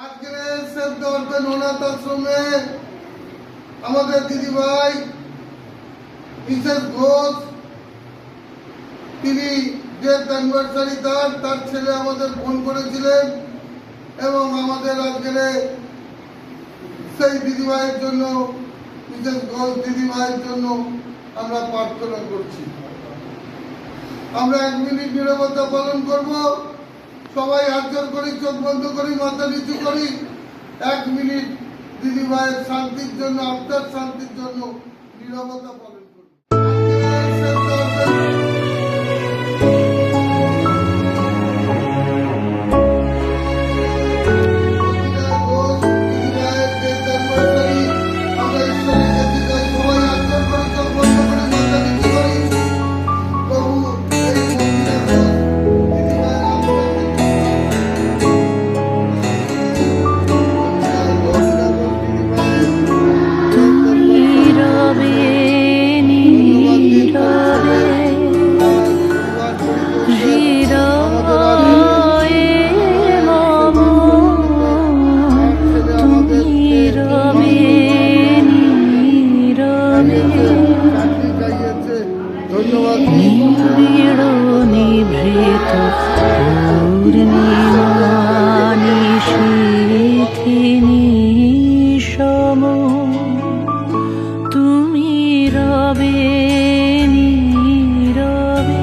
আজকের সেদ্ধ অর্থেন অনাথ আশ্রমে আমাদের দিদিভাই মিসেস ঘোষ, তিনি ডেথ অ্যানিভার্সারি তার ছেলে আমাদের ফোন করেছিলেন এবং আমাদের আজকের সেই দিদিভাইয়ের জন্য, মিসেস ঘোষ দিদিভাইয়ের জন্য আমরা প্রার্থনা করছি। আমরা 1 মিনিট নীরবতা পালন করব। সবাই হাত জোড় করি, চোখ বন্ধ করি, মাথা নিচু করি। 1 মিনিট দিদিভাইয়ের শান্তির জন্য, আত্মার শান্তির জন্য নীরবতা পালন করি। নিভৃত পূর্ণিমানিশীথিনী সম তুমি রবে নীরবে।